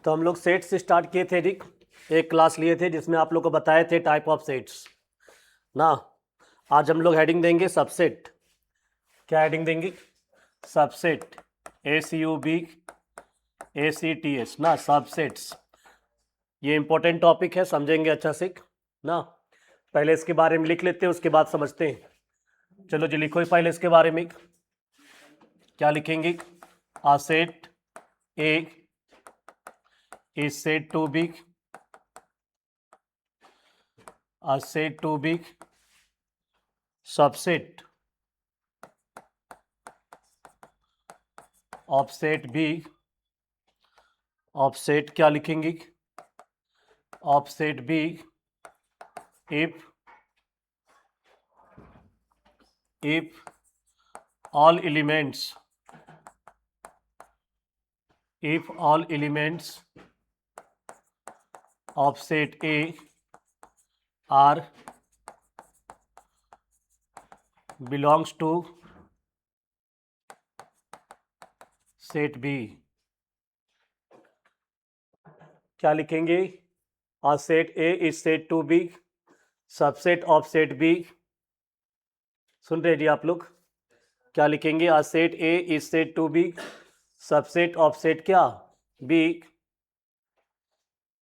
तो हम लोग सेट से स्टार्ट किए थे जी। एक क्लास लिए थे जिसमें आप लोग को बताए थे टाइप ऑफ सेट्स ना। आज हम लोग हेडिंग देंगे सबसेट। क्या हेडिंग देंगे? सबसेट। SUBACTS ना, सबसेट्स। ये इंपॉर्टेंट टॉपिक है, समझेंगे अच्छा से ना। पहले इसके बारे में लिख लेते हैं, उसके बाद समझते हैं। चलो जी, लिखो ही पहले इसके बारे में। क्या लिखेंगे? A set A is said to be subset of set B. Of set क्या लिखेंगे? Of set B if all elements of set A are belongs to set B। क्या लिखेंगे? A set A is set to B subset of set B. सुन रहे जी आप लोग? क्या लिखेंगे? A set A is set to B subset of set क्या? B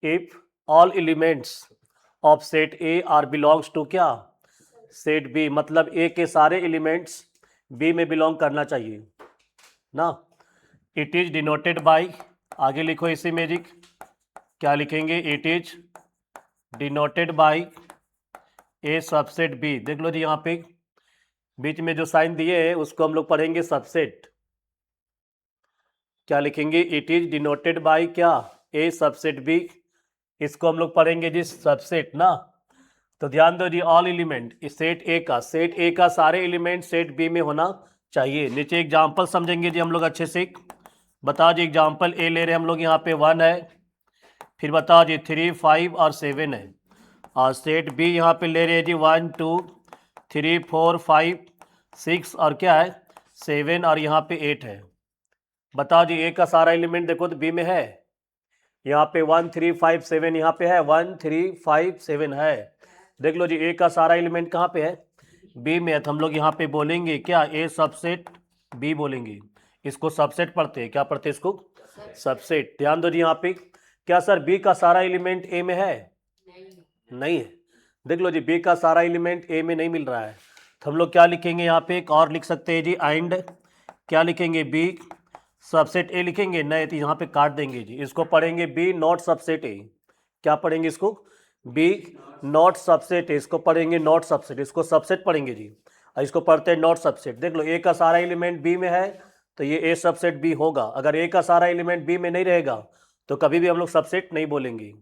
if all elements of set A are belongs to क्या? Set B. मतलब ए के सारे एलिमेंट्स बी में बिलोंग करना चाहिए ना। इट इज डिनोटेड बाई, आगे लिखो इसी मैजिक। क्या लिखेंगे? It is denoted by A subset B. देख लो जी, यहाँ पे बीच में जो साइन दिए हैं उसको हम लोग पढ़ेंगे सबसेट। क्या लिखेंगे? इट इज डिनोटेड बाई क्या? ए सबसेट बी। इसको हम लोग पढ़ेंगे जी सबसेट ना। तो ध्यान दो जी, ऑल एलिमेंट सेट ए का सारे एलिमेंट सेट बी में होना चाहिए। नीचे एग्जाम्पल समझेंगे जी हम लोग अच्छे से। बताओ जी, एग्जाम्पल ए ले रहे हैं हम लोग, यहाँ पे 1 है, फिर बताओ जी 3, 5 और 7 है। और सेट बी यहाँ पे ले रहे हैं जी 1, 2, 3, 4, 5, 6 और क्या है 7 और यहाँ पे 8 है। बताओ जी, ए का सारा एलिमेंट देखो तो बी में है। यहाँ पे 1, 3, 5, 7 यहाँ पे है, 1, 3, 5, 7 है। देख लो जी, ए का सारा एलिमेंट कहाँ पे है? बी में है। तो हम लोग यहाँ पे बोलेंगे क्या? ए सबसेट बी बोलेंगे। इसको सबसेट पढ़ते हैं, क्या पढ़ते हैं इसको? सबसेट। ध्यान दो जी यहाँ पे, क्या सर बी का सारा एलिमेंट ए में है? नहीं है। देख लो जी, बी का सारा एलिमेंट ए में नहीं मिल रहा है। तो हम लोग क्या लिखेंगे यहाँ पे? एक और लिख सकते हैं जी, एंड क्या लिखेंगे? बी सबसेट ए लिखेंगे। नहीं तो यहाँ पे काट देंगे जी, इसको पढ़ेंगे बी नॉट सबसेट ए। क्या पढ़ेंगे इसको? B not subset A. इसको पढ़ेंगे नॉट सबसेट, इसको सबसेट पढ़ेंगे जी। और इसको पढ़ते हैं नॉट सबसेट। देख लो, ए का सारा एलिमेंट बी में है तो ये ए सबसेट बी होगा। अगर ए का सारा एलिमेंट बी में नहीं रहेगा तो कभी भी हम लोग सबसेट नहीं बोलेंगे।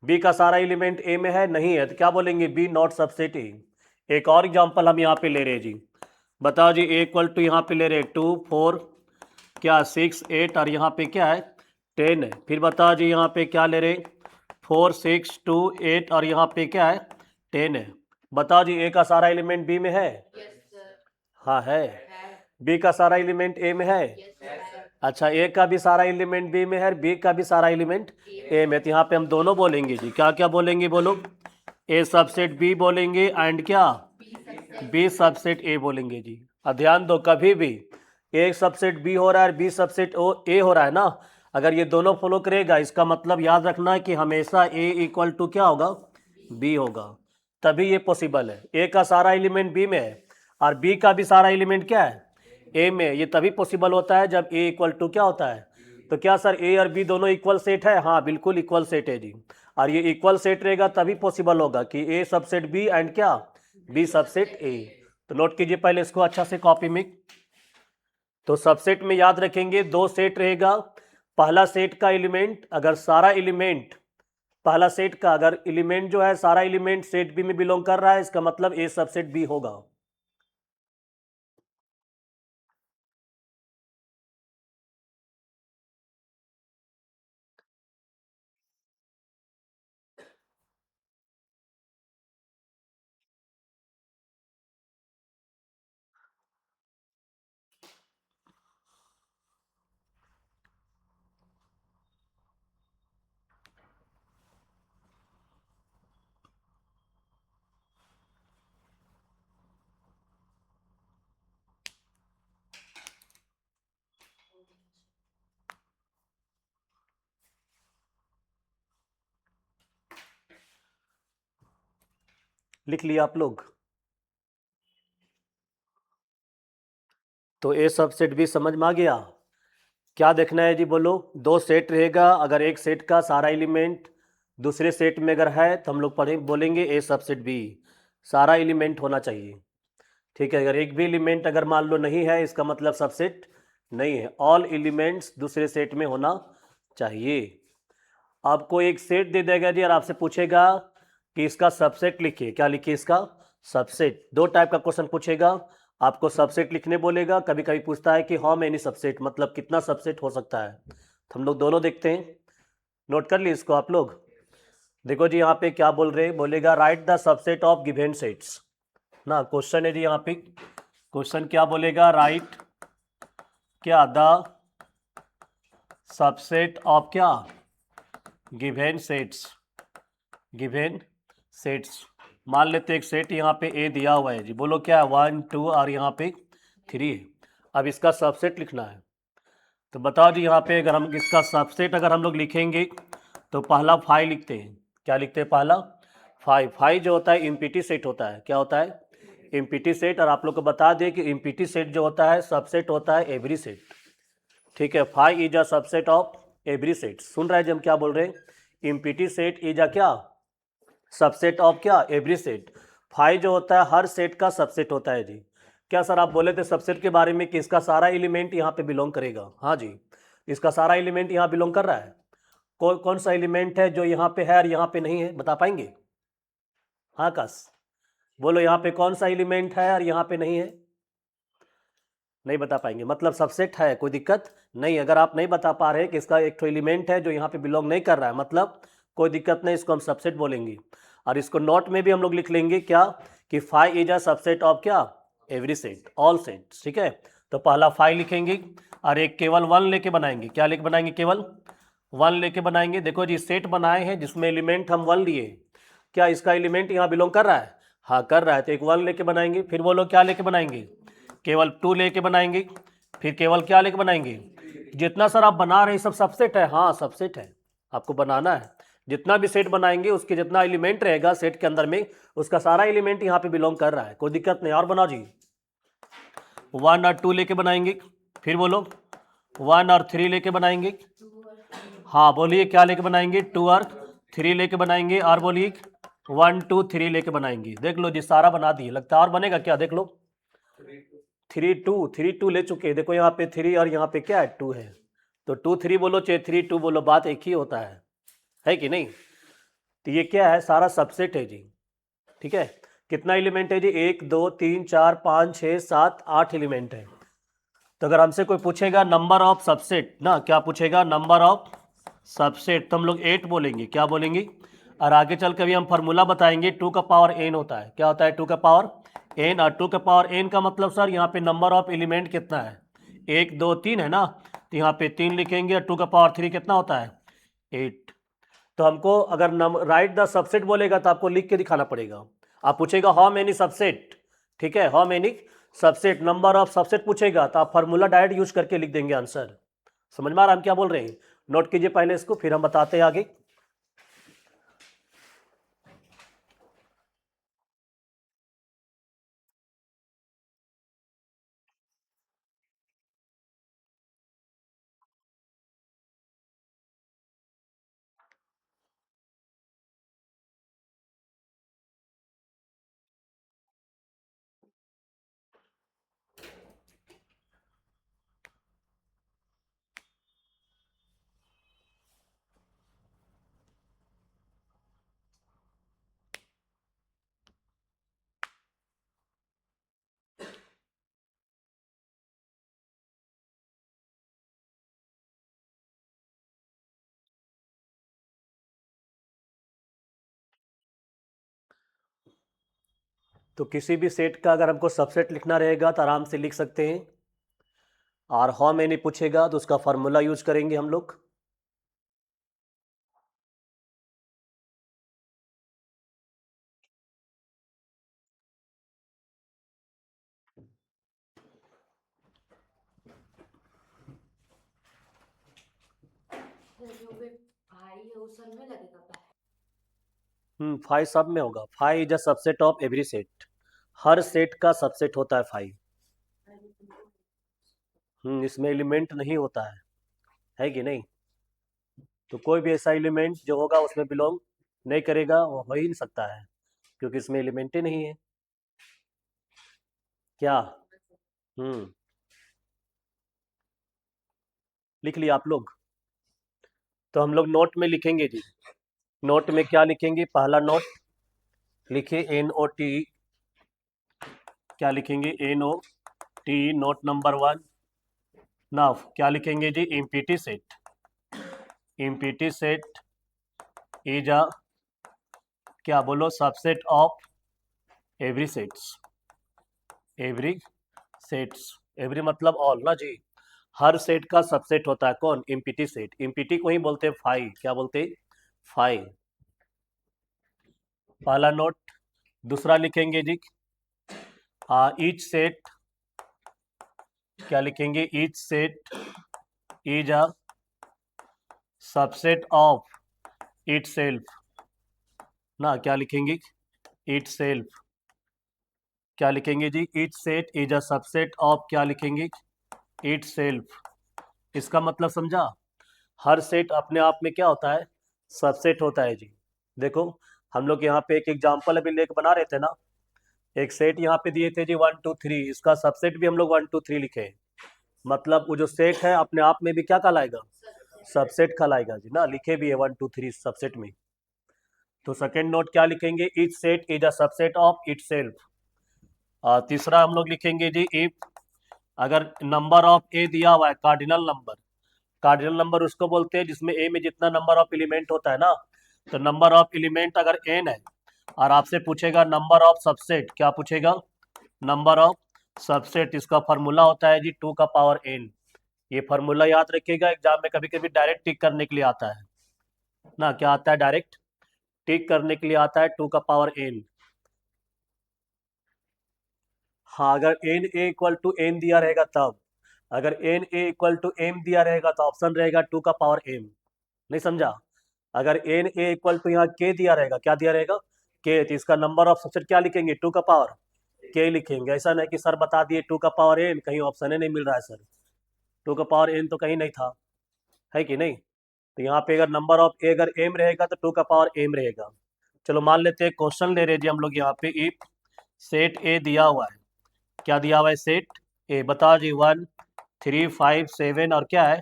बी का सारा एलिमेंट ए में है, नहीं है, तो क्या बोलेंगे? B not subset A. एक और एग्जांपल हम यहाँ पे ले रहे हैं जी। बताओ जी, ए इक्वल टू यहाँ पे ले रहे हैं 2, 4 क्या 6, 8 और यहाँ पे क्या है 10 है। फिर बताओ जी, यहाँ पे क्या ले रहे? 4, 6, 2, 8 और यहाँ पे क्या है 10 है। बताओ जी, ए का सारा एलिमेंट बी में है? हाँ है। बी का सारा एलिमेंट ए में है? अच्छा, ए का भी सारा एलिमेंट बी में है, बी का भी सारा एलिमेंट ए में। तो यहाँ पे हम दोनों बोलेंगे जी। क्या क्या बोलेंगे बोलो? ए सबसेट बी बोलेंगे एंड क्या? बी सबसेट ए बोलेंगे जी। और ध्यान दो, कभी भी ए सबसेट बी हो रहा है, बी सबसेट ए हो रहा है ना, अगर ये दोनों फॉलो करेगा इसका मतलब याद रखना है कि हमेशा ए इक्वल टू क्या होगा? बी होगा। तभी ये पॉसिबल है। ए का सारा एलिमेंट बी में है और बी का भी सारा एलिमेंट क्या है? ए में। ये तभी पॉसिबल होता है जब ए इक्वल टू क्या होता है? तो क्या सर ए और बी दोनों इक्वल सेट है? हाँ बिल्कुल इक्वल सेट है जी। और ये इक्वल सेट रहेगा तभी पॉसिबल होगा कि ए सबसेट बी एंड क्या? B subset A. तो नोट कीजिए पहले इसको अच्छा से कॉपी में। तो सबसेट में याद रखेंगे दो सेट रहेगा। पहला सेट का एलिमेंट अगर सारा एलिमेंट, पहला सेट का अगर एलिमेंट जो है सारा एलिमेंट सेट बी में बिलोंग कर रहा है, इसका मतलब ए सबसेट बी होगा। लिख लिया आप लोग? तो ए सबसेट बी समझ में आ गया। क्या देखना है जी बोलो? दो सेट रहेगा, अगर एक सेट का सारा एलिमेंट दूसरे सेट में अगर है तो हम लोग पढ़े बोलेंगे ए सबसेट बी, सारा एलिमेंट होना चाहिए। ठीक है, अगर एक भी एलिमेंट अगर मान लो नहीं है, इसका मतलब सबसेट नहीं है। ऑल एलिमेंट्स दूसरे सेट में होना चाहिए। आपको एक सेट दे देगा जी और आपसे पूछेगा कि इसका सबसेट लिखिए। क्या लिखिए? इसका सबसेट। दो टाइप का क्वेश्चन पूछेगा, आपको सबसेट लिखने बोलेगा, कभी कभी पूछता है कि हाउ मेनी सबसेट, मतलब कितना सबसेट हो सकता है। तो हम लोग दोनों देखते हैं। नोट कर लिए इसको आप लोग? देखो जी यहाँ पे क्या बोल रहे हैं, बोलेगा right the subset of given sets ना। क्वेश्चन है जी यहाँ पे, क्वेश्चन क्या बोलेगा? राइट क्या द सबसेट ऑफ क्या गिवन सेट्स, गिवन सेट्स। मान लेते एक सेट यहाँ पे ए दिया हुआ है जी, बोलो क्या है? 1 2 और यहाँ पे 3 है। अब इसका सबसेट लिखना है। तो बताओ जी यहाँ पे अगर हम इसका सबसेट अगर हम लोग लिखेंगे तो पहला 5 लिखते हैं। क्या लिखते हैं? पहला 5। 5 जो होता है इम्पीटी सेट होता है। क्या होता है? इम्पीटी सेट। और आप लोग को बता दें कि इम्पीटी सेट जो होता है सबसेट होता है एवरी सेट। ठीक है, 5 is a subset of every set. सुन रहे हैं जी हम क्या बोल रहे हैं? इम्पीटी सेट इज अ क्या? सबसेट ऑफ क्या? Every set. 5 जो होता है हर सेट का सबसेट होता है जी। क्या सर आप बोले थे सबसेट के बारे में कि इसका सारा एलिमेंट यहाँ पे बिलोंग करेगा? हाँ जी, इसका सारा एलिमेंट यहाँ बिलोंग कर रहा है। कौन सा एलिमेंट है जो यहाँ पे है और यहाँ पे नहीं है, बता पाएंगे? हाँ कस बोलो, यहाँ पे कौन सा एलिमेंट है और यहाँ पे नहीं है? नहीं बता पाएंगे, मतलब सबसेट है, कोई दिक्कत नहीं। अगर आप नहीं बता पा रहे कि इसका एक तो एलिमेंट है जो यहाँ पे बिलोंग नहीं कर रहा है, मतलब कोई दिक्कत नहीं, इसको हम सबसेट बोलेंगे। और इसको नोट में भी हम लोग लिख लेंगे क्या कि 5 इज अ सबसेट ऑफ क्या? Every set, all set. ठीक है, तो पहला 5 लिखेंगे और एक केवल 1 लेके बनाएंगे। क्या लेके बनाएंगे? केवल 1 लेके बनाएंगे। देखो जी सेट बनाए हैं जिसमें एलिमेंट हम 1 लिए, क्या इसका एलिमेंट यहाँ बिलोंग कर रहा है? हाँ कर रहा है, तो एक 1 लेके बनाएंगे। फिर बोलो क्या लेके बनाएंगे? केवल 2 लेके बनाएंगे। फिर केवल क्या लेके बनाएंगे? जितना सर आप बना रहे हैं सब सबसेट है। हाँ सबसेट है, आपको बनाना है। जितना भी सेट बनाएंगे उसके जितना एलिमेंट रहेगा सेट के अंदर में, उसका सारा एलिमेंट यहाँ पे बिलोंग कर रहा है, कोई दिक्कत नहीं। और बनाओ जी, 1 और 2 लेके बनाएंगे। फिर बोलो 1 और 3 लेके बनाएंगे। हाँ बोलिए क्या लेके बनाएंगे? 2 और 3 लेके बनाएंगे। और बोलिए 1 2 3 लेके बनाएंगे। देख लो जी सारा बना दिए, लगता है और बनेगा क्या? देख लो 3 2 ले चुके हैं। देखो यहाँ पे 3 और यहाँ पे क्या है? 2 है। तो 2 3 बोलो चाहे 3 2 बोलो, बात एक ही होता है कि नहीं? तो ये क्या है? सारा सबसेट है जी। ठीक है, कितना एलिमेंट है जी? 1 2 3 4 5 6 7 8 एलिमेंट है। तो अगर हमसे कोई पूछेगा नंबर ऑफ सबसेट ना, क्या पूछेगा? नंबर ऑफ सबसेट, तो हम लोग 8 बोलेंगे। क्या बोलेंगे? और आगे चल के भी हम फार्मूला बताएंगे, 2 का पावर n होता है। क्या होता है? 2 का पावर n। और 2 का पावर n का मतलब सर यहाँ पे नंबर ऑफ एलिमेंट कितना है? 1 2 3 है ना, तो यहाँ पे 3 लिखेंगे। और 2 का पावर 3 कितना होता है? 8। तो हमको अगर राइट द सबसेट बोलेगा तो आपको लिख के दिखाना पड़ेगा। आप पूछेगा हाउ मेनी सबसेट, ठीक है, how many subset, number of subset पूछेगा तो आप फार्मूला डायरेक्ट यूज करके लिख देंगे आंसर। समझ में आ रहा है हम क्या बोल रहे हैं? नोट कीजिए पहले इसको, फिर हम बताते हैं आगे। तो किसी भी सेट का अगर हमको सबसेट लिखना रहेगा तो आराम से लिख सकते हैं। और हाउ मेनी पूछेगा तो उसका फार्मूला यूज करेंगे हम लोग। जो भी भाई है वो सर में लगेगा। फाइव सब में होगा। Five is a subset of every set. Her set का सबसेट होता है फाइव। इसमें एलिमेंट नहीं होता है कि नहीं? तो कोई भी ऐसा एलिमेंट जो होगा उसमें बिलोंग नहीं करेगा, वो हो ही नहीं सकता है, क्योंकि इसमें एलिमेंट ही नहीं है। क्या? हम्म लिख लिया आप लोग? तो हम लोग नोट में लिखेंगे जी। नोट में क्या लिखेंगे? पहला नोट लिखिए NOT। क्या लिखेंगे? NOT, note number one. Now क्या लिखेंगे जी? इम्पीटी सेट। इम्पीटी सेट इज अ, क्या बोलो, subset of every sets. Every sets, every मतलब ऑल ना जी। हर सेट का सबसेट होता है कौन? इम्पीटी सेट। इम्पीटी को ही बोलते हैं फाइव। क्या बोलते हैं? फाइव। पहला नोट। दूसरा लिखेंगे जी, ईच सेट। क्या लिखेंगे? Each set is a subset of itself ना। क्या लिखेंगे? Itself. क्या लिखेंगे जी? It set is a subset of, क्या लिखेंगे? Itself. इसका मतलब समझा? हर सेट अपने आप में क्या होता है? सबसेट होता है जी। देखो, हम लोग यहाँ पे एक एग्जाम्पल अभी लेके बना रहे थे ना। एक सेट यहाँ पे दिए थे जी 1 2 3, इसका सबसेट भी हम लोग 1 2 3 लिखे हैं। मतलब वो जो सेट है अपने आप में भी क्या कहलाएगा? सबसेट कहलाएगा जी ना। लिखे भी है 1 2 3 सबसेट में। तो सेकेंड नोट क्या लिखेंगे? Etch set is a subset of it self. तीसरा हम लोग लिखेंगे जी, इफ अगर नंबर ऑफ ए दिया हुआ है, कार्डिनल नंबर। कार्डिनल नंबर उसको बोलते हैं जिसमें ए में जितना नंबर ऑफ एलिमेंट होता है ना। तो नंबर ऑफ एलिमेंट अगर n है और आपसे पूछेगा नंबर ऑफ सबसेट, क्या पूछेगा? Number of subset. इसका फार्मूला होता है जी 2 का पावर n। ये फार्मूला याद रखिएगा, एग्जाम में कभी कभी डायरेक्ट टिक करने के लिए आता है ना। क्या आता है? डायरेक्ट टिक करने के लिए आता है 2 का पावर n। हाँ, अगर N A equal to N दिया रहेगा तब। अगर N A equal to M दिया रहेगा तो ऑप्शन रहेगा 2 का पावर m। नहीं समझा? अगर एन ए इक्वल टू यहाँ के दिया रहेगा, क्या दिया रहेगा? के, तो इसका नंबर ऑफ सबसेट क्या लिखेंगे? 2 का पावर के लिखेंगे। ऐसा नहीं कि सर बता दिए 2 का पावर n, कहीं ऑप्शन ही नहीं मिल रहा है सर। 2 का पावर n तो कहीं नहीं था, है कि नहीं? तो यहाँ पे अगर नंबर ऑफ ए अगर एम रहेगा तो 2 का पावर m रहेगा। चलो मान लेते हैं, क्वेश्चन ले रहे जी हम लोग यहाँ पे। इफ सेट ए दिया हुआ है, क्या दिया हुआ है? सेट ए। बताओ जी, 1 3 5 7 और क्या है?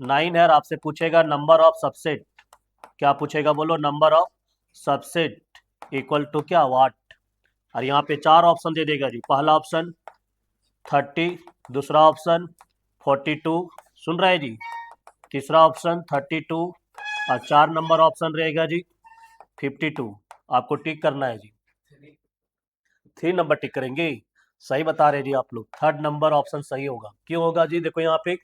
9 है। और आपसे पूछेगा नंबर ऑफ सबसेट। क्या पूछेगा? बोलो, number of subset equal to क्या? वाट। और यहाँ पे चार ऑप्शन दे देगा जी। पहला ऑप्शन 30, दूसरा ऑप्शन 42, सुन रहे हैं जी? तीसरा ऑप्शन 32 और 4 नंबर ऑप्शन रहेगा जी 52। आपको टिक करना है जी। 3 नंबर टिक करेंगे? सही बता रहे जी आप लोग। थर्ड नंबर ऑप्शन सही होगा। क्यों होगा जी? देखो यहाँ पे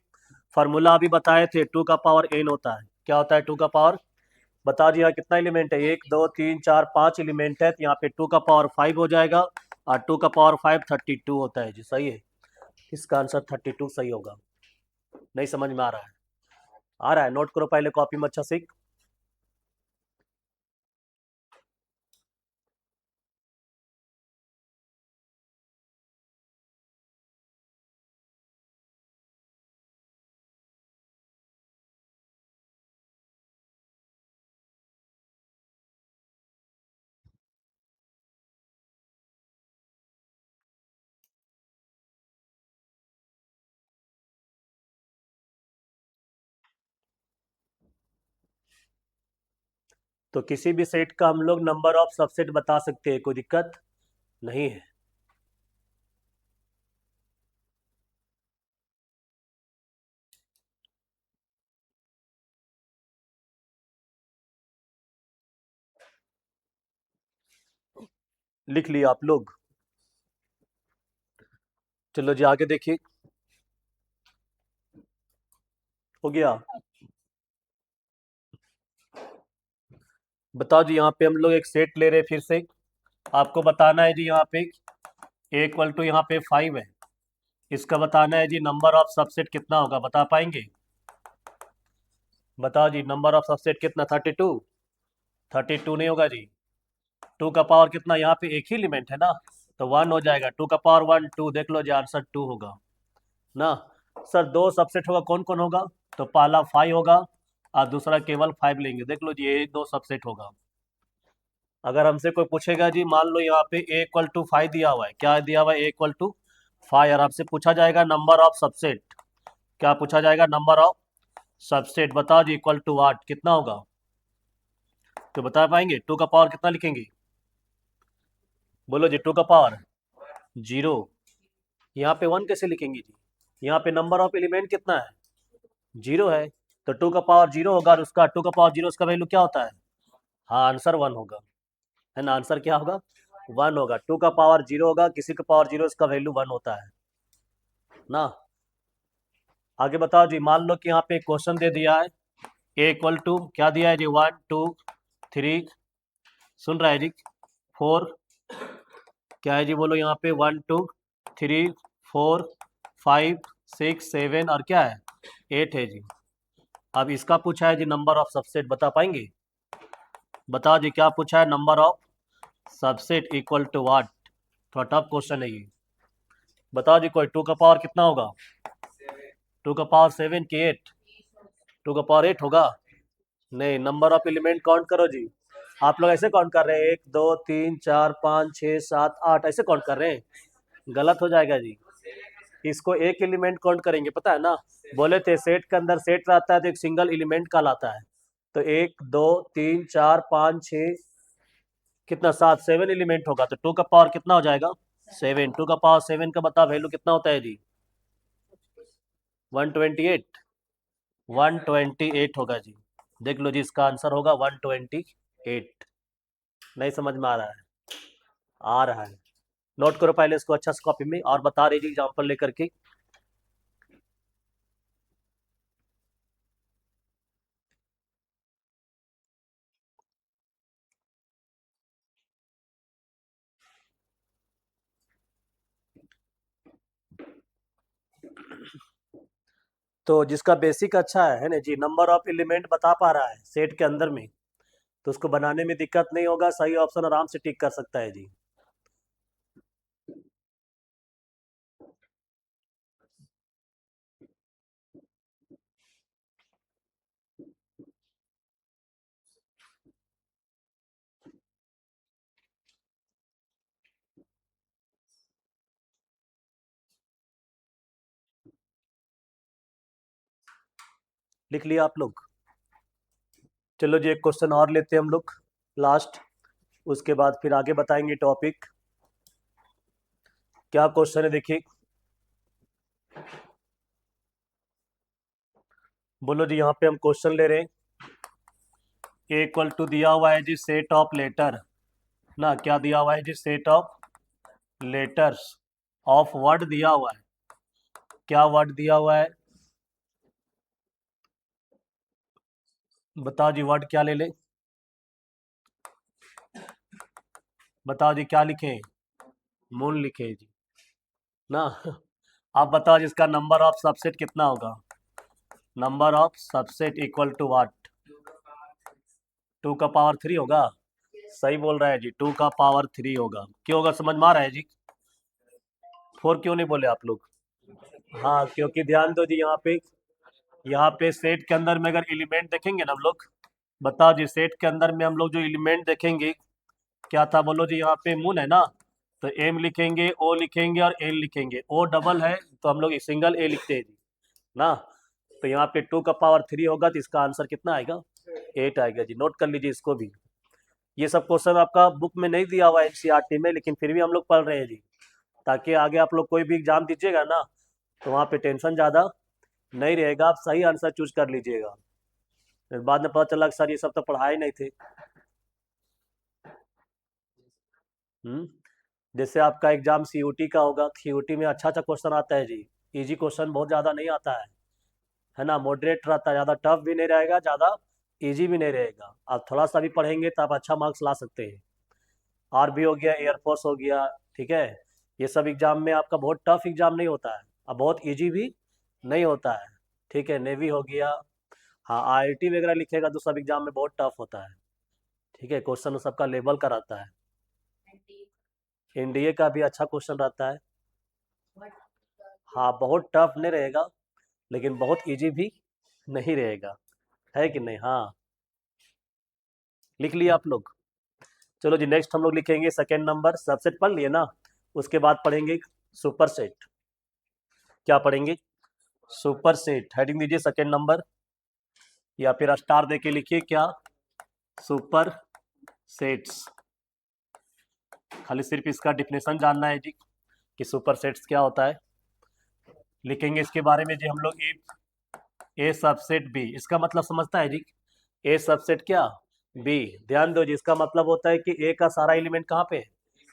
फार्मूला अभी बताए थे, 2 का पावर n होता है। क्या होता है 2 का पावर? बता दिया कितना एलिमेंट है? 1 2 3 4 5 एलिमेंट है, तो यहाँ पे 2 का पावर 5 हो जाएगा। और 2 का पावर 5 32 होता है जी। सही है, इसका आंसर 32 सही होगा। नहीं समझ में आ रहा है? आ रहा है? नोट करो पहले कॉपी में अच्छा से। तो किसी भी सेट का हम लोग नंबर ऑफ सबसेट बता सकते हैं, कोई दिक्कत नहीं है। लिख लिया आप लोग? चलो जी आगे देखिए। हो गया? बताओ जी, यहाँ पे हम लोग एक सेट ले रहे हैं फिर से। आपको बताना है जी यहाँ पे ए इक्वल टू यहाँ पे 5 है। इसका बताना है जी नंबर ऑफ सबसेट कितना होगा, बता पाएंगे? बताओ जी, नंबर ऑफ सबसेट कितना? 32? 32 नहीं होगा जी। टू का पावर कितना, यहाँ पे एक ही एलिमेंट है ना, तो 1 हो जाएगा। 2 का पावर 1 2, देख लो जी आंसर 2 होगा ना। सर दो सबसेट होगा, कौन कौन होगा, तो पहला 5 होगा और दूसरा केवल 5 लेंगे, देख लो जी ये दो सबसेट होगा। अगर हमसे कोई पूछेगा जी, मान लो यहाँ पे a इक्वल टू 5 दिया हुआ है, क्या दिया हुआ है, a इक्वल टू 5, और आपसे पूछा जाएगा नंबर ऑफ सबसेट, क्या पूछा जाएगा, नंबर ऑफ सबसेट, बताओ जी इक्वल टू 8 कितना होगा, तो बता पाएंगे, 2 का पावर कितना लिखेंगे, बोलो जी, 2 का पावर 0, यहाँ पे 1 कैसे लिखेंगे जी, यहाँ पे नंबर ऑफ एलिमेंट कितना है, 0 है, तो 2 का पावर 0 होगा, और उसका 2 का पावर 0 उसका वैल्यू क्या होता है, हाँ आंसर 1 होगा, है ना, आंसर क्या होगा, 1 होगा। 2 का पावर 0 होगा, किसी का पावर 0 उसका वैल्यू 1 होता है ना। आगे बताओ जी, मान लो कि यहाँ पे क्वेश्चन दे दिया है, ए इक्वल टू क्या दिया है जी, 1 2 3, सुन रहा है जी, 4, क्या है जी बोलो, यहाँ पे 1 2 3 4 5 6 7 और क्या है 8 है जी। अब इसका पूछा है जी नंबर ऑफ सबसेट, बता पाएंगे, बताओ जी क्या पूछा है, number of subset equal to what, थोड़ा टफ क्वेश्चन है ये, बताओ जी कोई, 2 का पावर कितना होगा, 2 का पावर 7 की 8, 2 का पावर 8 होगा, नहीं, नंबर ऑफ एलिमेंट काउंट करो जी, आप लोग ऐसे काउंट कर रहे हैं, 1 2 3 4 5 6 7 8 ऐसे काउंट कर रहे हैं, गलत हो जाएगा जी, इसको एक एलिमेंट काउंट करेंगे, पता है ना, बोले थे सेट के अंदर सेट रहता है तो एक सिंगल एलिमेंट कहलाता है, तो 1 2 3 4 5 6 कितना 7 7 एलिमेंट होगा, तो 2 का पावर कितना हो जाएगा 7, 2 का पावर 7 का बता वैल्यू कितना होता है जी, 128, 128 होगा जी, देख लो जी इसका आंसर होगा 128, नहीं समझ में आ रहा है, आ रहा है, नोट करो पहले इसको अच्छा से कॉपी में, और बता रही जी एग्जाम्पल लेकर के। तो जिसका बेसिक अच्छा है ना जी, नंबर ऑफ एलिमेंट बता पा रहा है सेट के अंदर में, तो उसको बनाने में दिक्कत नहीं होगा, सही ऑप्शन आराम से टिक कर सकता है जी। लिख लिया आप लोग, चलो जी एक क्वेश्चन और लेते हैं हम लोग लास्ट, उसके बाद फिर आगे बताएंगे टॉपिक, क्या क्वेश्चन है देखिए, बोलो जी, यहाँ पे हम क्वेश्चन ले रहे हैं, ए इक्वल टू दिया हुआ है जी सेट ऑफ लेटर ना, क्या दिया हुआ है जी, set of letters of word दिया हुआ है, क्या वर्ड दिया हुआ है, बताओ जी वर्ड क्या ले ले, बताओ जी क्या लिखे, मून लिखे जी ना। आप बताओ जिसका नंबर ऑफ सबसेट कितना होगा, number of subset equal to what, 2 का पावर 3 होगा, सही बोल रहा है जी, 2 का पावर 3 होगा, क्यों होगा समझ में आ रहा है जी, 4 क्यों नहीं बोले आप लोग, हाँ क्योंकि ध्यान दो जी, यहाँ पे सेट के अंदर में अगर एलिमेंट देखेंगे ना हम लोग, बताओ जी सेट के अंदर में हम लोग जो एलिमेंट देखेंगे, क्या था बोलो जी, यहाँ पे मून है ना, तो एम लिखेंगे, ओ लिखेंगे और एल लिखेंगे, ओ डबल है तो हम लोग सिंगल ए लिखते हैं जी ना, तो यहाँ पे 2 का पावर 3 होगा, तो इसका आंसर कितना आएगा, 8 आएगा जी, नोट कर लीजिए इसको भी। ये सब क्वेश्चन आपका बुक में नहीं दिया हुआ है एनसीईआरटी में, लेकिन फिर भी हम लोग पढ़ रहे हैं जी, ताकि आगे आप लोग कोई भी एग्जाम दीजिएगा ना, तो वहाँ पे टेंशन ज़्यादा नहीं रहेगा, आप सही आंसर चूज कर लीजिएगा, फिर बाद में पता चला कि सर ये सब तो पढ़ाए नहीं थे। हम्म जैसे आपका एग्जाम सीयूटी का होगा, सीयूटी में अच्छा अच्छा क्वेश्चन आता है जी, इजी क्वेश्चन बहुत ज़्यादा नहीं आता है ना, मॉडरेट रहता है, ज़्यादा टफ भी नहीं रहेगा, ज़्यादा इजी भी नहीं रहेगा, आप थोड़ा सा भी पढ़ेंगे तो आप अच्छा मार्क्स ला सकते हैं। आर्मी हो गया, एयरफोर्स हो गया, ठीक है, ये सब एग्जाम में आपका बहुत टफ एग्जाम नहीं होता है, अब बहुत इजी भी नहीं होता है, ठीक है, नेवी हो गया, हाँ आईआईटी वगैरह लिखेगा तो सब एग्जाम में बहुत टफ होता है, ठीक है, क्वेश्चन सबका लेवल का रहता है। एनडीए का भी अच्छा क्वेश्चन रहता है। हाँ, बहुत टफ नहीं रहेगा, लेकिन बहुत इजी भी नहीं रहेगा, है कि नहीं? हाँ, लिख लिया आप लोग? चलो जी, नेक्स्ट हम लोग लिखेंगे सेकेंड नंबर। सबसेट पढ़ लिए ना, उसके बाद पढ़ेंगे सुपर सेट। क्या पढ़ेंगे? Super set. हेडिंग दीजिए सेकेंड नंबर, या फिर स्टार दे के लिखिए क्या? Super sets. खाली सिर्फ इसका डिफिनेशन जानना है जी कि सुपर सेट्स क्या होता है। लिखेंगे इसके बारे में जी हम लोग, ए सबसेट बी। इसका मतलब समझता है जी? ए सबसेट क्या? बी। ध्यान दो जी, इसका मतलब होता है कि ए का सारा एलिमेंट कहाँ पे है?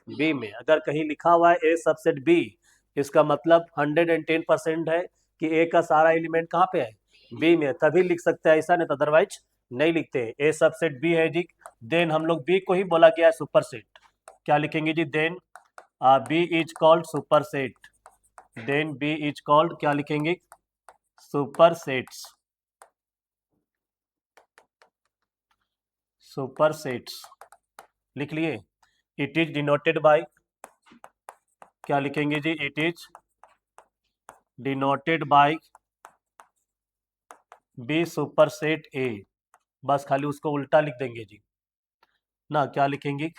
बी में। अगर कहीं लिखा हुआ है ए सबसेट बी, इसका मतलब 110% है कि ए का सारा एलिमेंट कहाँ पे है? बी में। तभी लिख सकते हैं, ऐसा नहीं तो अदरवाइज नहीं लिखते हैं। ए सबसेट बी है जी, देन हम लोग बी को ही बोला गया है सुपर सेट। क्या लिखेंगे जी? Then B is called superset. Then B is called, क्या लिखेंगे? Super sets. सुपर सेट्स लिख लिए? इट इज डिनोटेड बाय, क्या लिखेंगे जी? It is denoted by B superset A. बस खाली उसको उल्टा लिख देंगे जी ना। क्या लिखेंगे?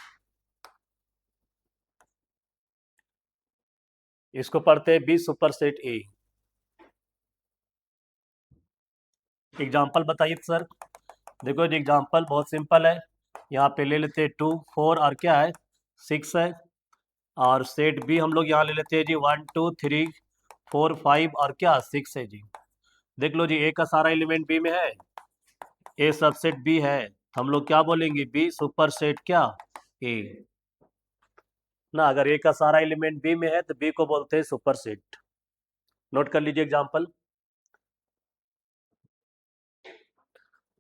इसको पढ़ते हैं बी सुपर सेट ए। एग्जाम्पल बताइए सर। देखो जी, एग्जाम्पल बहुत सिंपल है। यहाँ पे ले लेते हैं 2 4 और क्या है? 6 है। और सेट बी हम लोग यहाँ ले लेते हैं जी 1 2 3 4 5 और क्या? 6 है जी। देख लो जी, ए का सारा एलिमेंट बी में है, ए सबसेट बी है, तो हम लोग क्या बोलेंगे? बी सुपर सेट क्या? ए ना। अगर ए का सारा एलिमेंट बी में है तो बी को बोलते हैं सुपर सेट। नोट कर लीजिए एग्जाम्पल।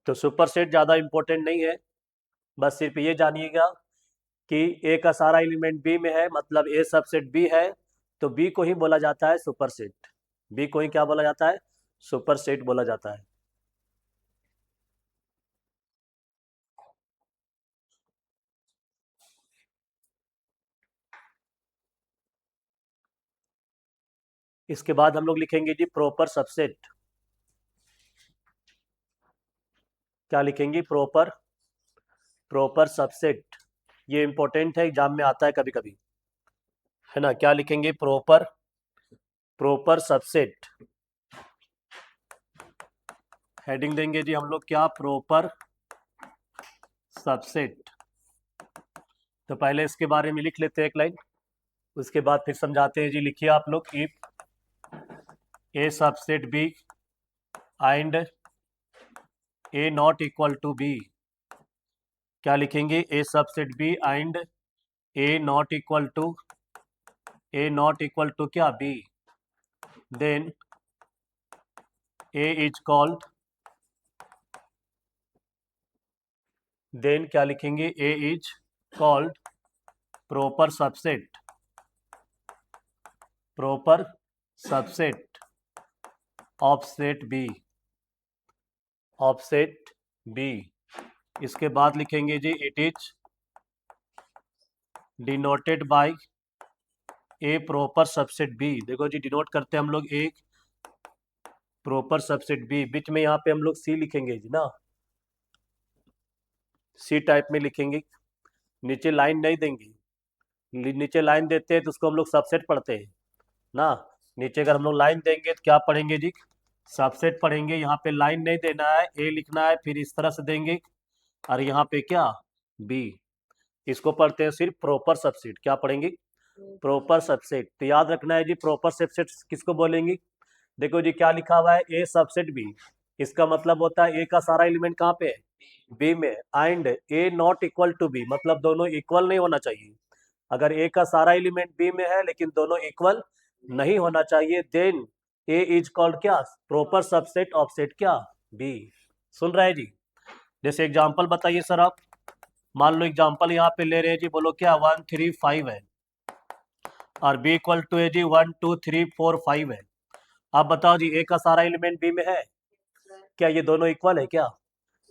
तो सुपर सेट ज़्यादा इंपॉर्टेंट नहीं है, बस सिर्फ ये जानिएगा कि ए का सारा एलिमेंट बी में है, मतलब ए सबसेट बी है, तो बी को ही बोला जाता है सुपर सेट। बी को ही क्या बोला जाता है? सुपर सेट बोला जाता है। इसके बाद हम लोग लिखेंगे जी प्रॉपर सबसेट। क्या लिखेंगे? Proper, proper subset. ये इंपॉर्टेंट है, एग्जाम में आता है कभी कभी, है ना? क्या लिखेंगे? Proper, proper subset. हेडिंग देंगे जी हम लोग क्या? Proper subset. तो पहले इसके बारे में लिख लेते हैं एक लाइन, उसके बाद फिर समझाते हैं जी। लिखिए आप लोग, if A subset B and A not equal to B. क्या लिखेंगे? A subset B and A not equal to, A not equal to क्या? B. Then A is called, then क्या लिखेंगे? A is called proper subset. Proper subset of set B, of set B. इसके बाद लिखेंगे जी it is denoted by A proper subset B. देखो जी, denote करते हैं हम लोग एक प्रॉपर सबसेट बी, बीच में यहाँ पे हम लोग सी लिखेंगे जी ना, सी टाइप में लिखेंगे। नीचे लाइन नहीं देंगे, नीचे लाइन देते हैं तो उसको हम लोग सबसेट पढ़ते हैं ना। नीचे अगर हम लोग लाइन देंगे तो क्या पढ़ेंगे जी? सबसेट पढ़ेंगे। यहाँ पे लाइन नहीं देना है, ए लिखना है, फिर इस तरह से देंगे, और यहाँ पे क्या? बी। इसको पढ़ते हैं सिर्फ प्रॉपर सबसेट। क्या पढ़ेंगे? Proper subset. तो याद रखना है जी, प्रॉपर सबसेट किसको बोलेंगे? देखो जी, क्या लिखा हुआ है? ए सबसेट बी। इसका मतलब होता है ए का सारा एलिमेंट कहाँ पे है? बी में। And A not equal to B, मतलब दोनों इक्वल नहीं होना चाहिए। अगर ए का सारा एलिमेंट बी में है लेकिन दोनों इक्वल नहीं होना चाहिए, देन ए इज कॉल्ड क्या? प्रॉपर सबसेट ऑफ सेट क्या? बी। सुन रहे हैं जी? जैसे एग्जांपल बताइए सर आप। मान लो एग्जांपल यहाँ पे ले रहे हैं जी, बोलो क्या? 1 3 5 है, और बी इक्वल टू है जी 1 2 3 4 5 है। आप बताओ जी, ए का सारा एलिमेंट बी में है, क्या ये दोनों इक्वल है क्या?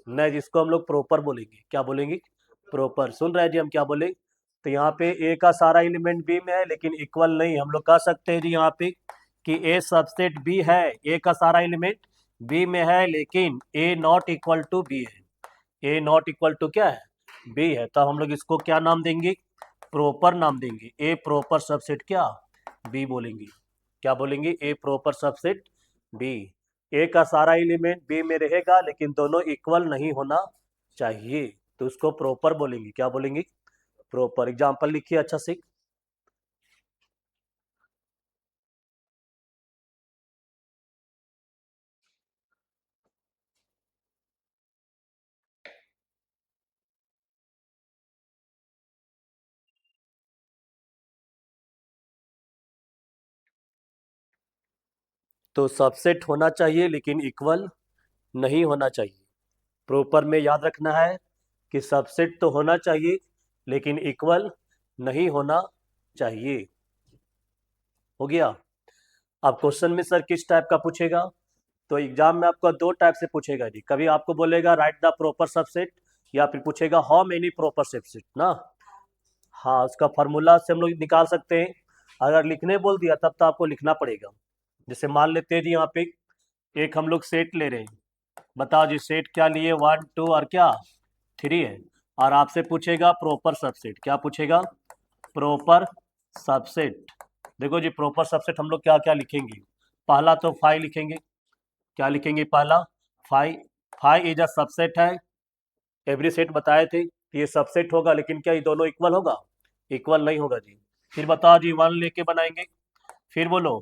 नहीं, जिसको हम लोग प्रॉपर बोलेंगे। क्या बोलेंगे? प्रॉपर। सुन रहे हैं जी, हम क्या बोले? तो यहाँ पे ए का सारा एलिमेंट बी में है लेकिन इक्वल नहीं। हम लोग कह सकते हैं जी यहाँ पे कि ए सबसेट बी है, ए का सारा एलिमेंट बी में है लेकिन ए नॉट इक्वल टू बी है। ए नॉट इक्वल टू क्या है? बी है। तो हम लोग इसको क्या नाम देंगे? प्रॉपर नाम देंगे। ए प्रॉपर सबसेट क्या? बी बोलेंगे। क्या बोलेंगे? ए प्रॉपर सबसेट बी। ए का सारा एलिमेंट बी में रहेगा लेकिन दोनों इक्वल नहीं होना चाहिए, तो उसको प्रॉपर बोलेंगे। क्या बोलेंगे? प्रॉपर। एग्जाम्पल लिखिए अच्छा से। तो सबसेट होना चाहिए लेकिन इक्वल नहीं होना चाहिए। प्रॉपर में याद रखना है कि सबसेट तो होना चाहिए लेकिन इक्वल नहीं होना चाहिए। हो गया। अब क्वेश्चन में सर किस टाइप का पूछेगा? तो एग्जाम में आपको दो टाइप से पूछेगा जी। कभी आपको बोलेगा राइट द प्रॉपर सबसेट, या फिर पूछेगा हाउ मेनी प्रॉपर सबसेट ना। हाँ, उसका फार्मूला से हम लोग निकाल सकते हैं। अगर लिखने बोल दिया तब तो आपको लिखना पड़ेगा। जैसे मान लेते हैं जी यहाँ पे एक हम लोग सेट ले रहे हैं। बताओ जी सेट क्या लिए? 1 2 और क्या 3 है। और आपसे पूछेगा प्रॉपर सबसेट। क्या पूछेगा? Proper subset. देखो जी प्रॉपर सबसेट हम लोग क्या क्या लिखेंगे? पहला तो फाइव लिखेंगे। क्या लिखेंगे? पहला five. Five is a subset है। एवरी सेट बताए थे ये सबसेट होगा, लेकिन क्या ये दोनों इक्वल होगा? इक्वल नहीं होगा जी। फिर बताओ जी 1 लेके बनाएंगे। फिर बोलो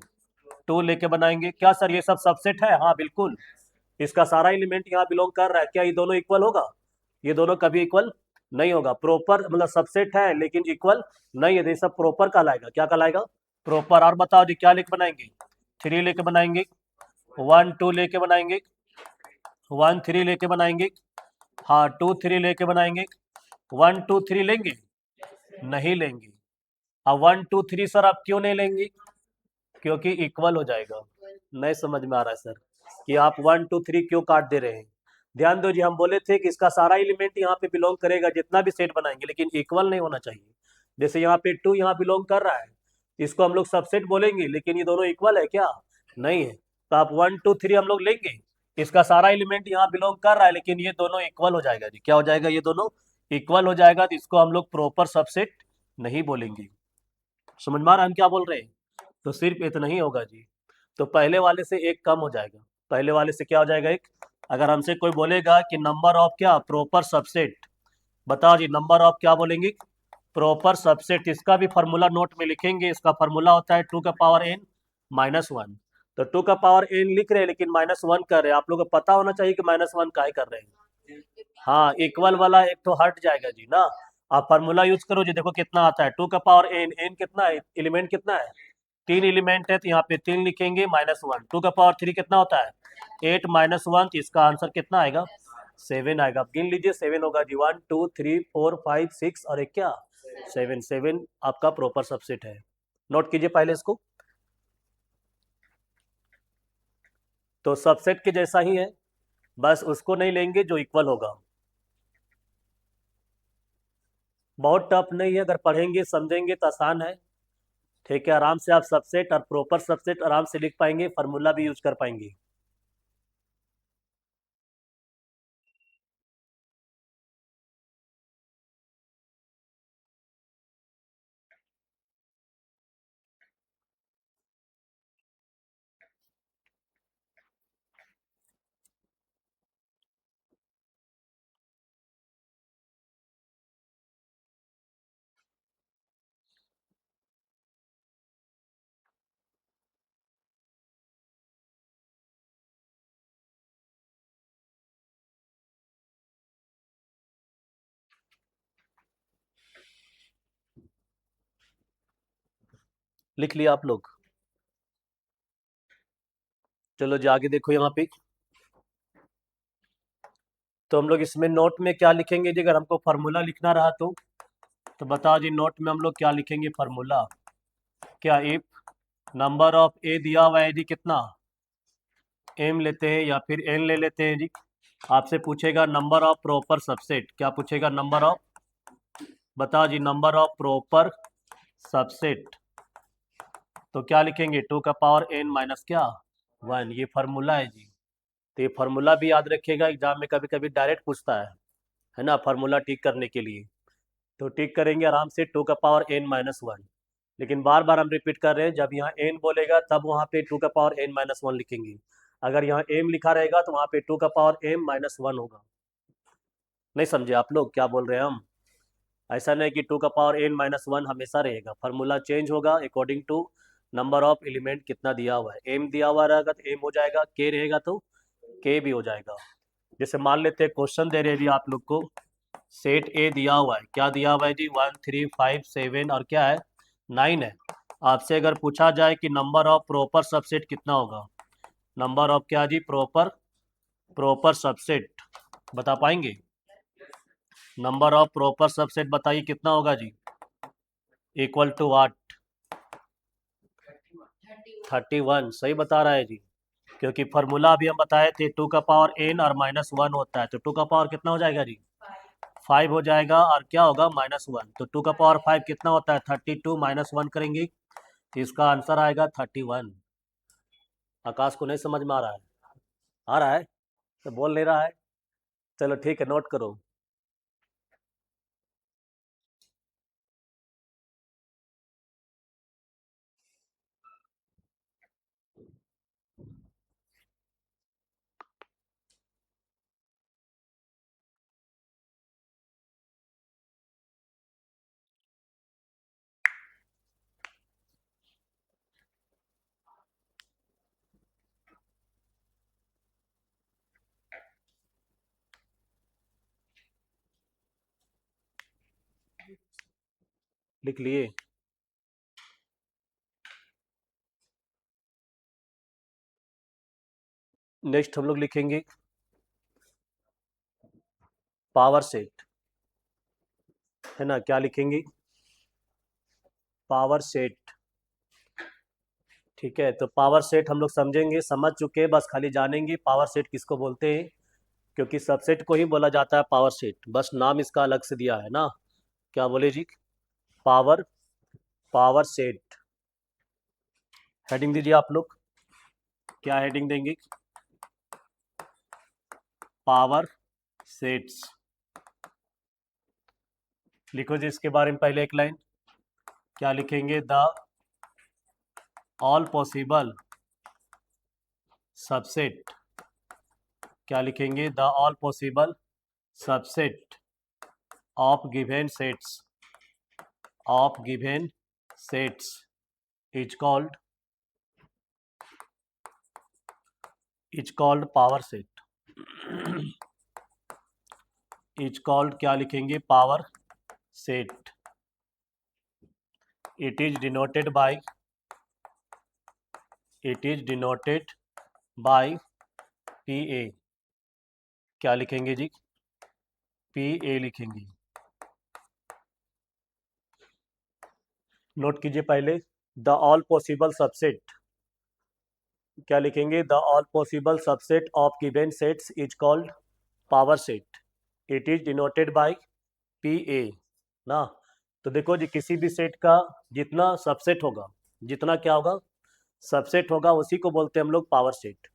2 लेके बनाएंगे। क्या सर ये सब सबसेट है? हाँ बिल्कुल, इसका सारा एलिमेंट यहाँ बिलोंग कर रहा है। क्या ये दोनों इक्वल होगा? ये दोनों कभी इक्वल नहीं होगा। प्रॉपर मतलब सबसेट है लेकिन इक्वल नहीं है, तो ये सब प्रॉपर कहलाएगा। क्या कहलाएगा? प्रॉपर। और बताओ जी क्या लेके बनाएंगे? 3 लेके बनाएंगे। 1 2 लेके बनाएंगे। 1 3 लेके बनाएंगे। हाँ 2 3 लेके बनाएंगे। 1 2 3 लेंगे? नहीं लेंगे। अब 1 2 3 सर आप क्यों नहीं लेंगे? क्योंकि इक्वल हो जाएगा। नहीं समझ में आ रहा है सर कि आप 1 2 3 क्यों काट दे रहे हैं? ध्यान दो जी, हम बोले थे कि इसका सारा एलिमेंट यहाँ पे बिलोंग करेगा जितना भी सेट बनाएंगे, लेकिन इक्वल नहीं होना चाहिए। जैसे यहाँ पे 2 यहाँ बिलोंग कर रहा है, इसको हम लोग सबसेट बोलेंगे लेकिन ये दोनों इक्वल है क्या? नहीं है। तो आप 1 2 3 हम लोग लेंगे, इसका सारा एलिमेंट यहाँ बिलोंग कर रहा है लेकिन ये दोनों इक्वल हो जाएगा जी। क्या हो जाएगा? ये दोनों इक्वल हो जाएगा, तो इसको हम लोग प्रॉपर सबसेट नहीं बोलेंगे। समझ में आ रहा है हम क्या बोल रहे हैं? तो सिर्फ इतना ही होगा जी। तो पहले वाले से एक कम हो जाएगा। पहले वाले से क्या हो जाएगा? एक। अगर हमसे कोई बोलेगा कि नंबर ऑफ क्या प्रॉपर सबसेट, बताओ जी नंबर ऑफ क्या बोलेंगे? Proper subset. इसका भी फार्मूला नोट में लिखेंगे। इसका फार्मूला होता है 2 का पावर n -1। तो 2 का पावर n लिख रहे हैं लेकिन -1 कर रहे हैं। आप लोगों को पता होना चाहिए कि -1 काहे कर रहे हैं। हाँ इक्वल वाला एक तो हट जाएगा जी ना। आप फार्मूला यूज करो जी, देखो कितना आता है। 2 का पावर n, n कितना है? एलिमेंट कितना है? 3 एलिमेंट है, तो यहाँ पे 3 लिखेंगे -1। 2 का पावर 3 कितना होता है? 8 -1। तो इसका आंसर कितना आएगा? 7 आएगा। आप गिन लीजिए 7 होगा जी। 1 2 3 4 5 6 और एक क्या 7। 7 आपका प्रॉपर सबसेट है। नोट कीजिए पहले इसको। तो सबसेट के जैसा ही है, बस उसको नहीं लेंगे जो इक्वल होगा। बहुत टफ नहीं है, अगर पढ़ेंगे समझेंगे तो आसान है। ठीक है, आराम से आप सबसेट और प्रॉपर सबसेट आराम से लिख पाएंगे, फार्मूला भी यूज कर पाएंगे। लिख लिया आप लोग? चलो जी आगे देखो यहाँ पे। तो हम लोग इसमें नोट में क्या लिखेंगे जी? अगर हमको फार्मूला लिखना रहा तो बताओ जी नोट में हम लोग क्या लिखेंगे? फार्मूला क्या? इफ नंबर ऑफ ए दिया हुआ है जी कितना? एम लेते हैं या फिर एन ले लेते हैं जी। आपसे पूछेगा नंबर ऑफ प्रॉपर सबसेट। क्या पूछेगा? नंबर ऑफ बताओ जी नंबर ऑफ प्रॉपर सबसेट, तो क्या लिखेंगे 2 का पावर n माइनस क्या 1, ये फार्मूला है जी। तो ये फार्मूला भी याद रखिएगा, एग्जाम में कभी कभी डायरेक्ट पूछता है ना, फार्मूला टिक करने के लिए। तो टिक करेंगे आराम से 2 का पावर n माइनस 1, लेकिन बार बार हम रिपीट कर रहे हैं, जब यहाँ n बोलेगा तब वहाँ पे 2 का पावर n माइनस 1 लिखेंगे। अगर यहाँ m लिखा रहेगा तो वहाँ पे 2 का पावर m माइनस 1 होगा। नहीं समझे आप लोग क्या बोल रहे हैं हम? ऐसा नहीं कि 2 का पावर n माइनस 1 हमेशा रहेगा, फार्मूला चेंज होगा according to number of element कितना दिया हुआ है। m दिया हुआ रहेगा तो m हो जाएगा, k रहेगा तो k भी हो जाएगा। जैसे मान लेते हैं क्वेश्चन दे रहे हैं जी आप लोग को, सेट ए दिया हुआ है, क्या दिया हुआ है जी 1 3 5 7 और क्या है 9 है। आपसे अगर पूछा जाए कि नंबर ऑफ प्रॉपर सबसेट कितना होगा, नंबर ऑफ क्या जी प्रॉपर सबसेट बता पाएंगे? नंबर ऑफ प्रॉपर सबसेट बताइए कितना होगा जी, इक्वल टू व्हाट? 31 सही बता रहा है जी, क्योंकि फार्मूला अभी हम बताए थे 2 का पावर n और माइनस 1 होता है, तो 2 का पावर कितना हो जाएगा जी 5 हो जाएगा, और क्या होगा माइनस 1, तो 2 का पावर 5 कितना होता है 32 माइनस 1 करेंगे तो इसका आंसर आएगा 31। आकाश को नहीं समझ में आ रहा है तो बोल नहीं रहा है, चलो ठीक है नोट करो। लिख लिए? नेक्स्ट हम लोग लिखेंगे पावर सेट, है ना, क्या लिखेंगे पावर सेट। ठीक है, तो पावर सेट हम लोग समझेंगे, समझ चुके हैं, बस खाली जानेंगे पावर सेट किसको बोलते हैं, क्योंकि सबसेट को ही बोला जाता है पावर सेट, बस नाम इसका अलग से दिया है ना। क्या बोले जी, पावर पावर सेट। हेडिंग दीजिए आप लोग, क्या हेडिंग देंगे? Power sets. लिखो जी इसके बारे में पहले एक लाइन, क्या लिखेंगे? द ऑल पॉसिबल सबसेट, क्या लिखेंगे? The all possible subset of given sets is called power set. Is called क्या लिखेंगे? Power set. It is denoted by P A, क्या लिखेंगे जी? पी ए लिखेंगे। नोट कीजिए पहले, द ऑल पॉसिबल सबसेट, क्या लिखेंगे? The all possible subset of given sets is called power set. It is denoted by P A ना। तो देखो जी, किसी भी सेट का जितना सबसेट होगा, जितना क्या होगा सबसेट होगा, उसी को बोलते हैं हम लोग पावर सेट।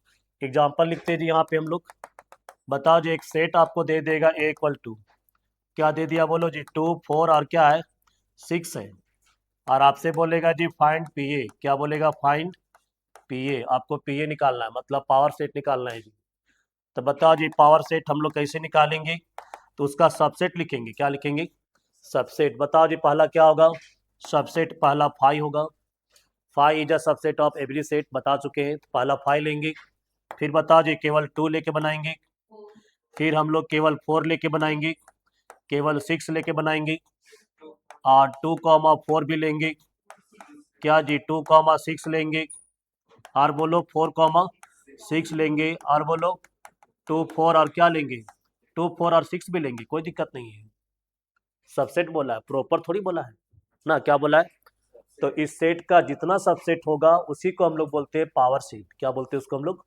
एग्जाम्पल लिखते हैं जी यहाँ पे हम लोग, बताओ जी एक सेट आपको दे देगा ए इक्वल टू, क्या दे दिया बोलो जी 2 4 और क्या है 6 है, और आपसे बोलेगा जी फाइंड पी ए, क्या बोलेगा? फाइंड पी ए, आपको पी ए निकालना है, मतलब पावर सेट निकालना है जी। तो बताओ जी पावर सेट हम लोग कैसे निकालेंगे? तो उसका सबसेट लिखेंगे, क्या लिखेंगे? सबसेट। बताओ जी पहला क्या होगा? सबसेट पहला फाइव होगा, five is a subset of every set, बता चुके हैं, तो पहला फाइव लेंगे। फिर बताओ जी केवल 2 लेके बनाएंगे, फिर हम लोग केवल 4 लेके बनाएंगे, केवल 6 लेके बनाएंगे, और 2,4 भी लेंगे, क्या जी 2,6 लेंगे, और बोलो 4,6 लेंगे, और बोलो 2 4 और क्या लेंगे 2 4 और 6 भी लेंगे, कोई दिक्कत नहीं है। सबसेट बोला है, प्रॉपर थोड़ी बोला है ना, क्या बोला है? तो इस सेट का जितना सबसेट होगा उसी को हम लोग बोलते हैं पावर सेट। क्या बोलते हैं उसको हम लोग?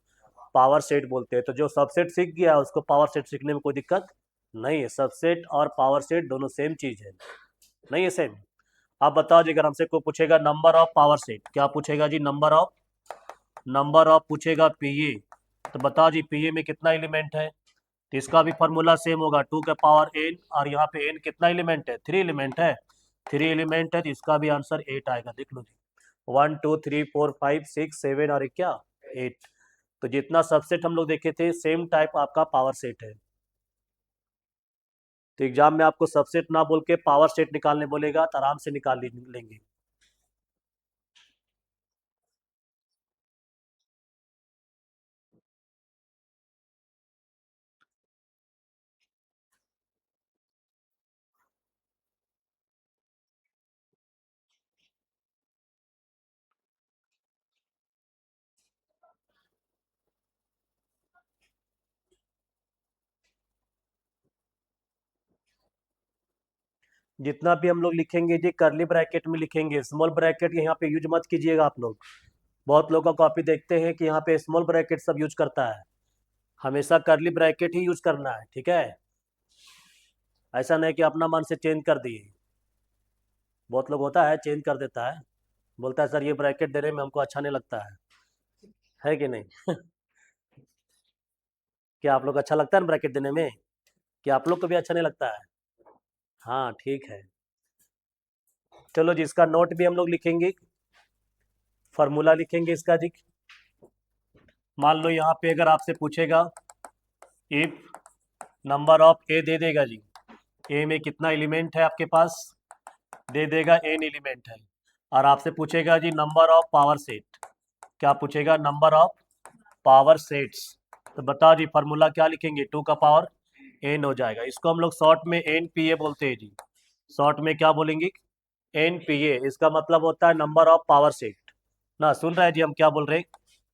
पावर सेट बोलते हैं। तो जो सबसेट सीख गया है उसको पावर सेट सीखने में कोई दिक्कत नहीं है, सबसेट और पावर सेट दोनों सेम चीज है। नहीं है सेम। आप बताओ जी, अगर हमसे कोई पूछेगा नंबर ऑफ पावर सेट, क्या पूछेगा जी, नंबर ऑफ पूछेगा पीए, तो बताओ जी पीए में कितना एलिमेंट है। तो इसका भी फार्मूला सेम होगा, 2 का पावर n, और यहाँ पे n कितना एलिमेंट है, 3 एलिमेंट है। 3 एलिमेंट है तो इसका भी आंसर 8 आएगा, देख लो जी। 1 2 3 4 5 6 7 और एक क्या, 8। तो जितना सबसेट हम लोग देखे थे सेम टाइप आपका पावर सेट है। तो एग्जाम में आपको सबसेट ना बोल के पावर सेट निकालने बोलेगा तो आराम से निकाल लेंगे। जितना भी हम लोग लिखेंगे जी करली ब्रैकेट में लिखेंगे, स्मॉल ब्रैकेट यहाँ पे यूज मत कीजिएगा आप लोग। बहुत लोग का कॉपी देखते हैं कि यहाँ पे स्मॉल ब्रैकेट सब यूज करता है, हमेशा करली ब्रैकेट ही यूज करना है, ठीक है। ऐसा नहीं कि अपना मन से चेंज कर दिए। बहुत लोग होता है चेंज कर देता है, बोलता है सर ये ब्रैकेट देने में हमको अच्छा नहीं लगता है कि नहीं। क्या आप लोग अच्छा लगता है ना ब्रैकेट देने में, क्या आप लोग को भी अच्छा नहीं लगता है। हाँ ठीक है। चलो जी, इसका नोट भी हम लोग लिखेंगे, फार्मूला लिखेंगे इसका जी। मान लो यहाँ पे अगर आपसे पूछेगा इफ नंबर ऑफ ए दे देगा जी, ए में कितना एलिमेंट है आपके पास, दे देगा एन एलिमेंट है। और आपसे पूछेगा जी नंबर ऑफ पावर सेट, क्या पूछेगा, नंबर ऑफ पावर सेट्स। तो बताओ जी फार्मूला क्या लिखेंगे, 2 का पावर एन हो जाएगा। इसको हम लोग शॉर्ट में एन पी ए बोलते हैं जी, शॉर्ट में क्या बोलेंगे, एन पी ए। इसका मतलब होता है नंबर ऑफ पावर सेट ना, सुन रहे हैं जी हम क्या बोल रहे हैं।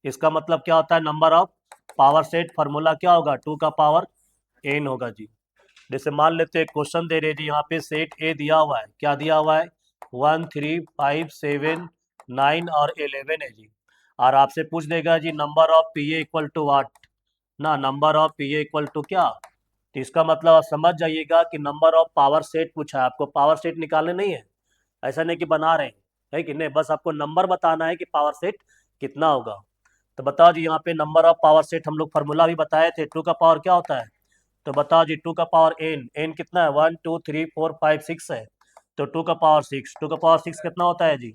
इसका मतलब क्या होता है, number of power set, formula क्या होगा, 2 का पावर एन होगा जी। जैसे मान लेते हैं क्वेश्चन दे रहे जी, यहाँ पे सेट ए दिया हुआ है, क्या दिया हुआ है, 1 3 5 7 9 और 11 है जी। और आपसे पूछ देगा जी number of P A equal to what, ना number of P A equal to क्या। तो इसका मतलब आप समझ जाइएगा कि नंबर ऑफ पावर सेट पूछा है, आपको पावर सेट निकालने नहीं है, ऐसा नहीं कि बना रहे हैं, है कि नहीं, बस आपको नंबर बताना है कि पावर सेट कितना होगा। तो बताओ जी यहाँ पे नंबर ऑफ पावर सेट हम लोग फार्मूला भी बताए थे, 2 का पावर क्या होता है, तो बताओ जी 2 का पावर एन, एन कितना है, 1 2 3 4 5 6 है। तो 2 का पावर 6, 2 का पावर 6 कितना होता है जी,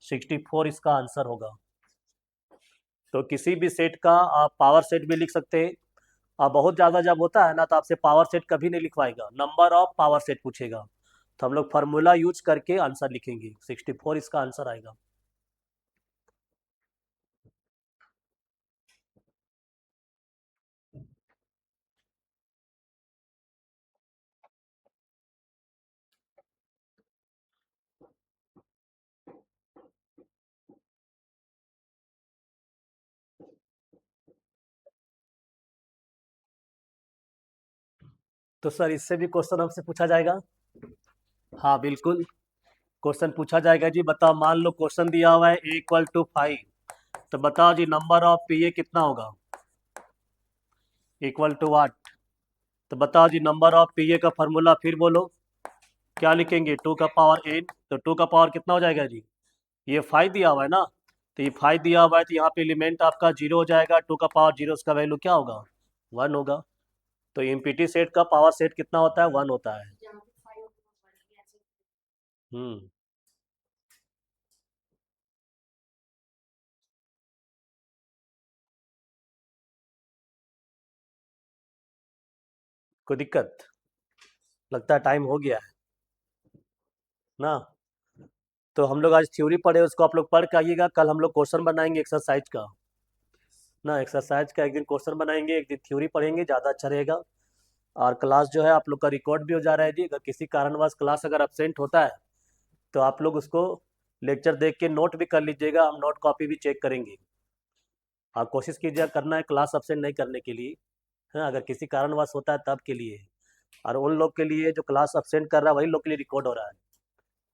64 इसका आंसर होगा। तो किसी भी सेट का आप पावर सेट भी लिख सकते हैं। अब बहुत ज़्यादा जब होता है ना तो आपसे पावर सेट कभी नहीं लिखवाएगा, नंबर ऑफ पावर सेट पूछेगा। तो हम लोग फार्मूला यूज करके आंसर लिखेंगे, 64 इसका आंसर आएगा। तो सर इससे भी क्वेश्चन हमसे पूछा जाएगा। हाँ बिल्कुल, क्वेश्चन पूछा जाएगा जी। बताओ मान लो क्वेश्चन दिया हुआ है A = 5, तो बताओ जी नंबर ऑफ पी ए कितना होगा, इक्वल टू वाट। तो बताओ जी नंबर ऑफ पी ए का फॉर्मूला फिर बोलो, क्या लिखेंगे, 2 का पावर 8, तो 2 का पावर कितना हो जाएगा जी, ये 5 दिया हुआ है ना, तो ये 5 दिया हुआ है तो यहाँ पे एलिमेंट आपका 0 हो जाएगा, 2 का पावर 0 उसका वैल्यू क्या होगा, 1 होगा। तो एमपीटी सेट का पावर सेट कितना होता है, 1 होता है। हम्म। कोई दिक्कत, लगता है टाइम हो गया है ना। तो हम लोग आज थ्योरी पढ़े, उसको आप लोग पढ़ के आइएगा, कल हम लोग क्वेश्चन बनाएंगे एक्सरसाइज का ना, एक्सरसाइज का एक दिन क्वेश्चन बनाएंगे, एक दिन थ्योरी पढ़ेंगे, ज़्यादा अच्छा रहेगा। और क्लास जो है आप लोग का रिकॉर्ड भी हो जा रहा है जी, अगर किसी कारणवश क्लास अगर एब्सेंट होता है तो आप लोग उसको लेक्चर देख के नोट भी कर लीजिएगा, हम नोट कॉपी भी चेक करेंगे। आप कोशिश कीजिए करना है क्लास एब्सेंट नहीं करने के लिए, है अगर किसी कारणवश होता है तब के लिए। और उन लोग के लिए जो क्लास एब्सेंट कर रहा है वही लोग के लिए रिकॉर्ड हो रहा है,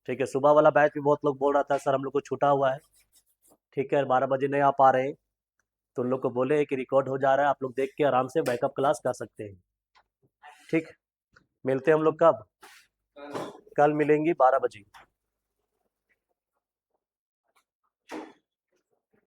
ठीक है। सुबह वाला बैच भी बहुत लोग बोल रहा था सर हम लोग को छूटा हुआ है, ठीक है, 12 बजे नहीं आ पा रहे हैं, तो उन लोग को बोले कि रिकॉर्ड हो जा रहा है, आप लोग देख के आराम से बैकअप क्लास कर सकते हैं। ठीक, मिलते हैं हम लोग कब, कल मिलेंगी 12 बजे।